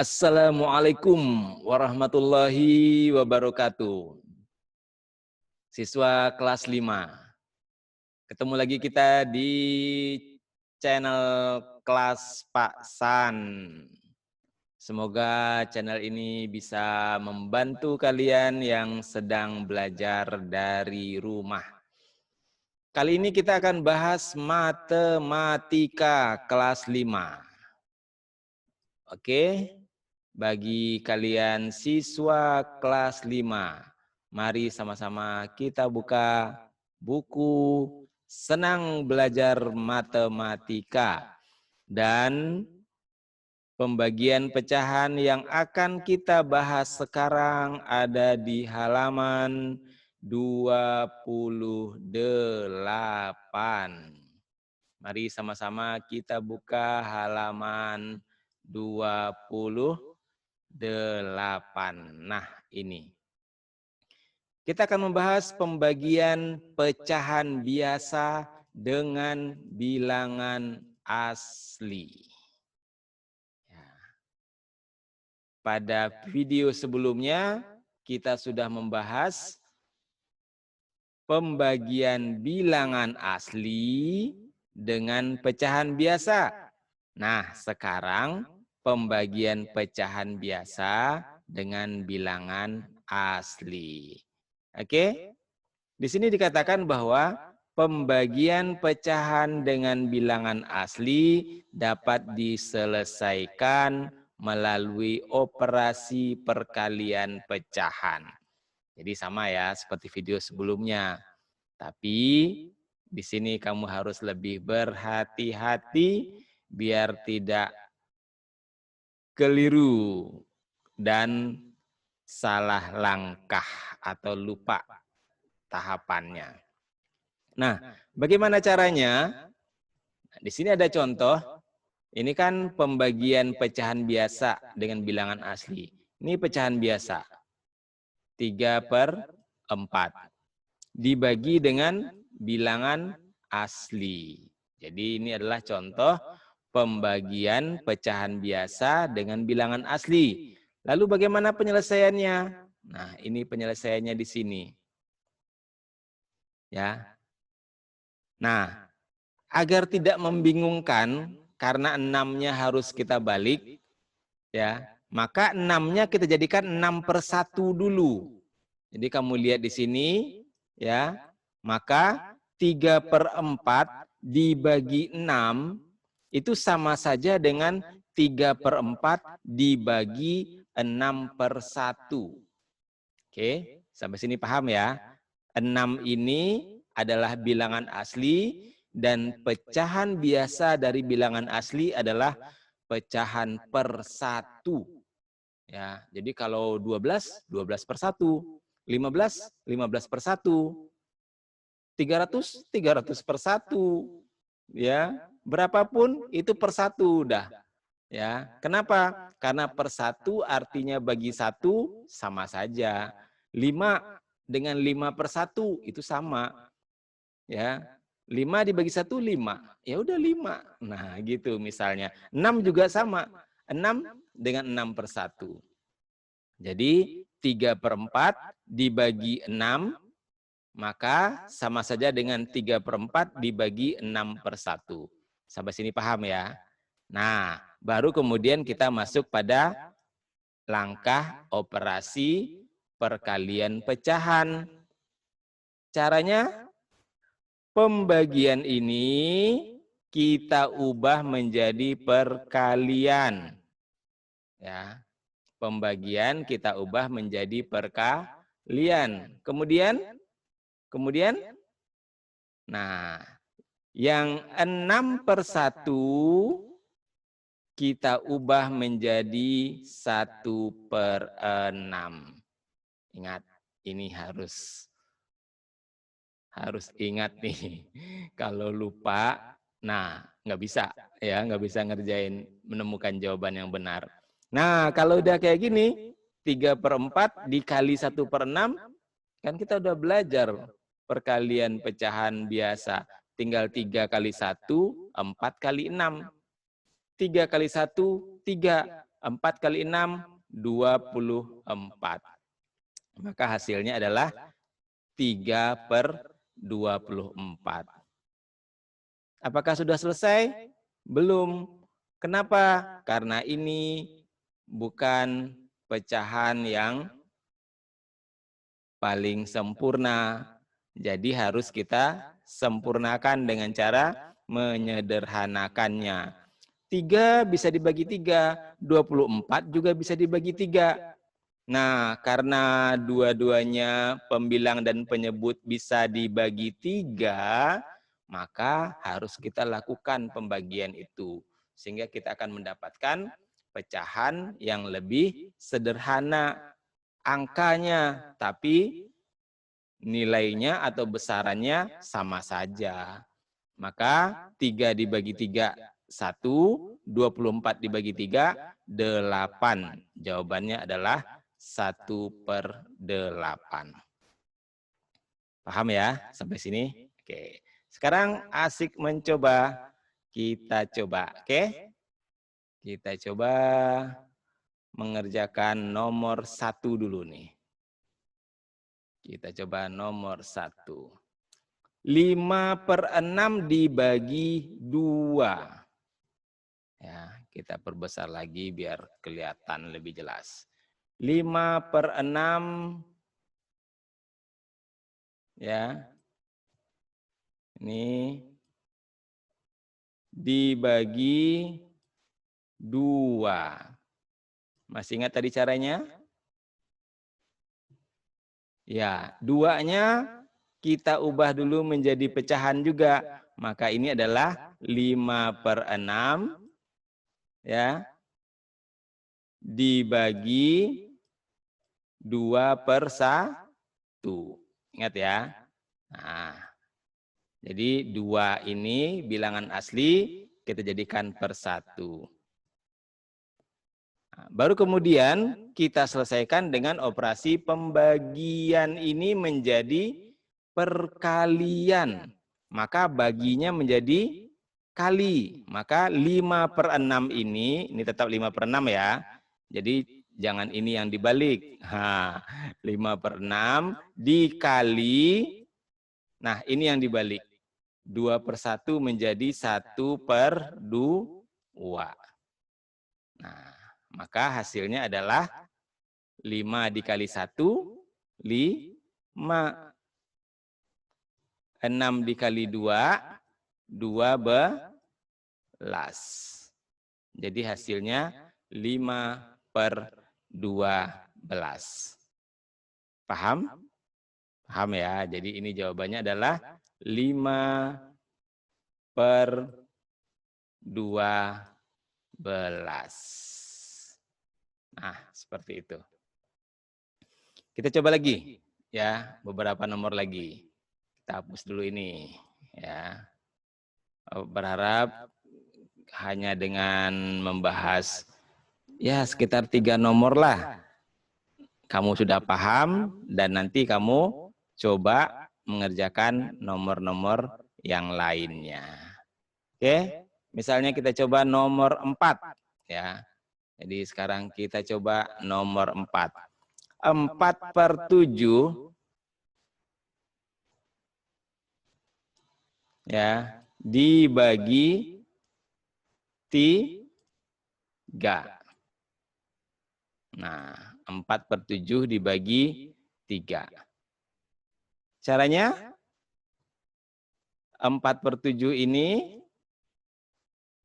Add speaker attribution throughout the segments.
Speaker 1: Assalamualaikum warahmatullahi wabarakatuh. Siswa kelas 5. Ketemu lagi kita di channel kelas Pak San. Semoga channel ini bisa membantu kalian yang sedang belajar dari rumah. Kali ini kita akan bahas matematika kelas 5. Oke? Bagi kalian siswa kelas 5, mari sama-sama kita buka buku Senang Belajar Matematika. Dan pembagian pecahan yang akan kita bahas sekarang ada di halaman 28. Mari sama-sama kita buka halaman 28. Nah, ini. Kita akan membahas pembagian pecahan biasa dengan bilangan asli. Ya. Pada video sebelumnya, kita sudah membahas pembagian bilangan asli dengan pecahan biasa. Nah, sekarang pembagian pecahan biasa dengan bilangan asli. Oke? Di sini dikatakan bahwa pembagian pecahan dengan bilangan asli dapat diselesaikan melalui operasi perkalian pecahan. Jadi sama ya seperti video sebelumnya. Tapi di sini kamu harus lebih berhati-hati biar tidak keliru dan salah langkah atau lupa tahapannya. Nah, bagaimana caranya? Di sini ada contoh. Ini kan pembagian pecahan biasa dengan bilangan asli. Ini pecahan biasa. 3/4. Dibagi dengan bilangan asli. Jadi ini adalah contoh pembagian pecahan biasa dengan bilangan asli. Lalu bagaimana penyelesaiannya? Nah, ini penyelesaiannya di sini. Ya. Nah, agar tidak membingungkan karena 6-nya harus kita balik, ya, maka 6-nya kita jadikan 6/1 dulu. Jadi kamu lihat di sini, ya, maka 3/4 dibagi 6 itu sama saja dengan 3/4 dibagi 6/1. Oke, sampai sini paham ya? 6 ini adalah bilangan asli dan pecahan biasa dari bilangan asli adalah pecahan per 1. Ya, jadi kalau 12, 12/1, 15, 15/1, 300, 300/1. Ya, berapapun itu per 1 udah. Ya, kenapa? Karena per 1 artinya bagi 1 sama saja. 5 dengan 5/1 itu sama. Ya. 5 dibagi 1 5. Ya udah 5. Nah, gitu misalnya. 6 juga sama. 6 dengan 6/1. Jadi 3/4 dibagi 6 maka sama saja dengan 3/4 dibagi 6/1. Sampai sini paham ya? Nah, baru kemudian kita masuk pada langkah operasi perkalian pecahan. Caranya, pembagian ini kita ubah menjadi perkalian. Ya, pembagian kita ubah menjadi perkalian. Kemudian, nah, yang 6/1 kita ubah menjadi 1/6. Ingat, ini harus ingat nih. Kalau lupa, nah nggak bisa ya, nggak bisa ngerjain menemukan jawaban yang benar. Nah, kalau udah kayak gini, 3/4 dikali 1/6, kan kita udah belajar perkalian pecahan biasa. Tinggal 3 kali 1, 4 kali 6. 3 kali 1, 3. 4 kali 6, 24. Maka hasilnya adalah 3/24. Apakah sudah selesai? Belum. Kenapa? Karena ini bukan pecahan yang paling sempurna. Jadi harus kita sempurnakan dengan cara menyederhanakannya. 3 bisa dibagi 3, 24 juga bisa dibagi 3. Nah, karena dua-duanya pembilang dan penyebut bisa dibagi 3, maka harus kita lakukan pembagian itu. Sehingga kita akan mendapatkan pecahan yang lebih sederhana angkanya, tapi nilainya atau besarannya sama saja. Maka 3 dibagi 3, 1, 24 dibagi 3, 8. Jawabannya adalah 1/8. Paham ya sampai sini? Oke. Sekarang asik mencoba. Kita coba, oke? Kita coba mengerjakan nomor 1 dulu nih. Kita coba nomor 1. 5/6 dibagi 2. Ya, kita perbesar lagi biar kelihatan lebih jelas. 5/6 ya. Ini dibagi 2. Masih ingat tadi caranya? Ya, 2-nya kita ubah dulu menjadi pecahan juga. Maka ini adalah 5/6 ya dibagi 2/1. Ingat ya. Nah, jadi 2 ini bilangan asli kita jadikan per 1. Nah, baru kemudian kita selesaikan dengan operasi pembagian ini menjadi perkalian. Maka baginya menjadi kali. Maka 5/6 ini tetap 5/6 ya. Jadi jangan ini yang dibalik. 5/6 dikali, nah ini yang dibalik. 2/1 menjadi 1/2. Nah, maka hasilnya adalah 5 dikali 1, 5. 6 dikali 2, 12. Jadi hasilnya 5/12. Paham? Paham ya? Jadi ini jawabannya adalah 5/12. Nah, seperti itu. Kita coba lagi ya, beberapa nomor lagi. Kita hapus dulu ini ya. Berharap hanya dengan membahas ya sekitar 3 nomor lah kamu sudah paham, dan nanti kamu coba mengerjakan nomor-nomor yang lainnya. Oke, misalnya kita coba nomor 4 ya. Jadi sekarang kita coba nomor 4. 4/7 ya dibagi 3. Nah, 4/7 dibagi 3. Caranya 4/7 ini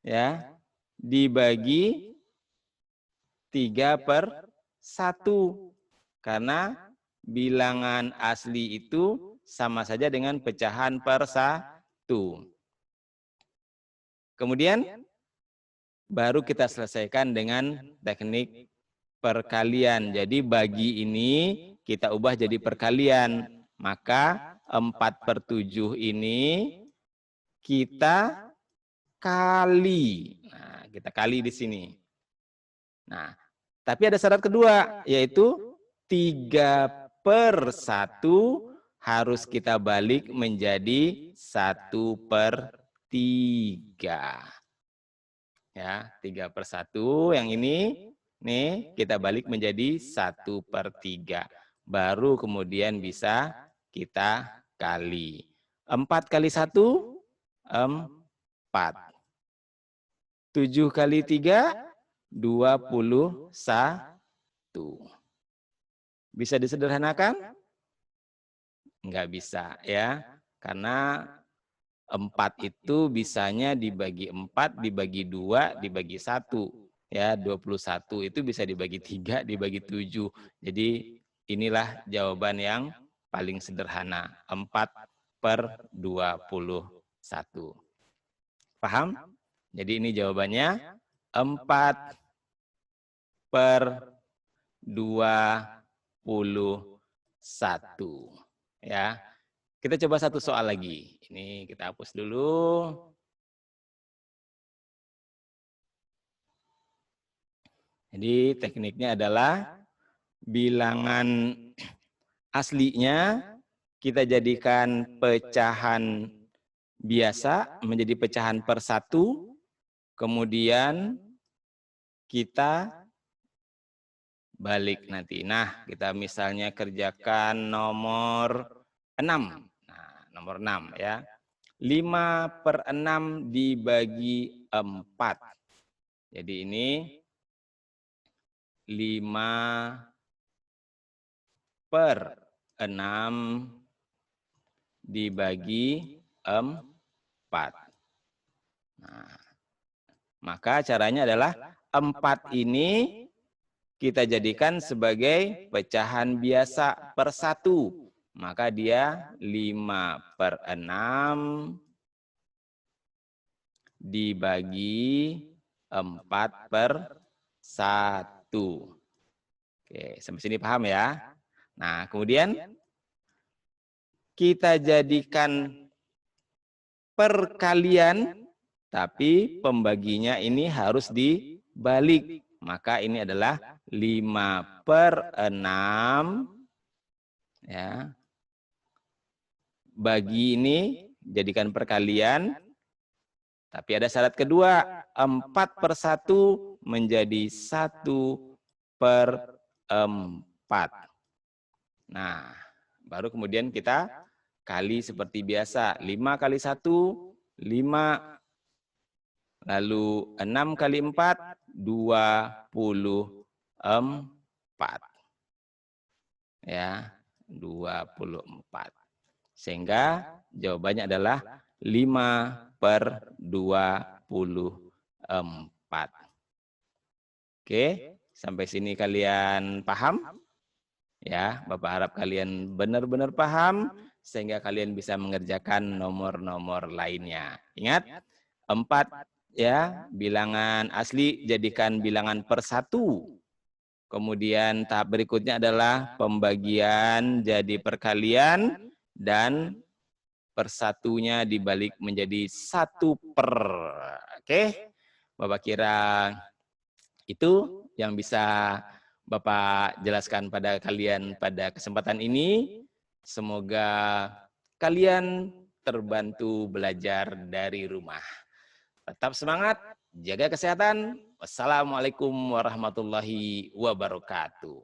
Speaker 1: ya dibagi 3/1. Karena bilangan asli itu sama saja dengan pecahan per 1. Kemudian baru kita selesaikan dengan teknik perkalian. Jadi bagi ini kita ubah jadi perkalian. Maka 4/7 ini kita kali. Nah, kita kali di sini. Nah, tapi ada syarat kedua, yaitu 3/1 harus kita balik menjadi 1/3. Ya, 3/1 yang ini Nih, kita balik menjadi 1/3. Baru kemudian bisa kita kali. 4 kali 1, 4. 7 kali 3, 21. Bisa disederhanakan? Enggak bisa ya. Karena 4 itu bisanya dibagi 4, dibagi 2, dibagi 1. Ya, 21 itu bisa dibagi 3, dibagi 7. Jadi inilah jawaban yang paling sederhana. 4/21. Paham? Jadi ini jawabannya 4/21. Ya. Kita coba satu soal lagi. Ini kita hapus dulu. Jadi tekniknya adalah bilangan aslinya kita jadikan pecahan biasa menjadi pecahan per 1. Kemudian kita balik nanti. Nah, kita misalnya kerjakan nomor 6. Nah, nomor 6 ya. 5/6 dibagi 4. Jadi ini 5/6 dibagi 4. Nah, maka caranya adalah 4 ini kita jadikan sebagai pecahan biasa per 1. Maka dia 5/6 dibagi 4/1. Oke, sampai sini paham ya? Nah, kemudian kita jadikan perkalian, tapi pembaginya ini harus dibalik. Maka ini adalah 5/6 ya. Bagi ini jadikan perkalian, tapi ada syarat kedua, 4/1 menjadi 1/4. Nah, baru kemudian kita kali seperti biasa. 5 kali 1, 5. Lalu 6 kali 4, 24. Ya, 24. Sehingga jawabannya adalah 5/24. Oke, sampai sini kalian paham? Ya, Bapak harap kalian benar-benar paham sehingga kalian bisa mengerjakan nomor-nomor lainnya. Ingat, 4 ya, bilangan asli jadikan bilangan per 1. Kemudian tahap berikutnya adalah pembagian jadi perkalian dan persatunya dibalik menjadi 1/. Oke, Bapak kira itu yang bisa Bapak jelaskan pada kalian pada kesempatan ini. Semoga kalian terbantu belajar dari rumah. Tetap semangat, jaga kesehatan. Wassalamualaikum warahmatullahi wabarakatuh.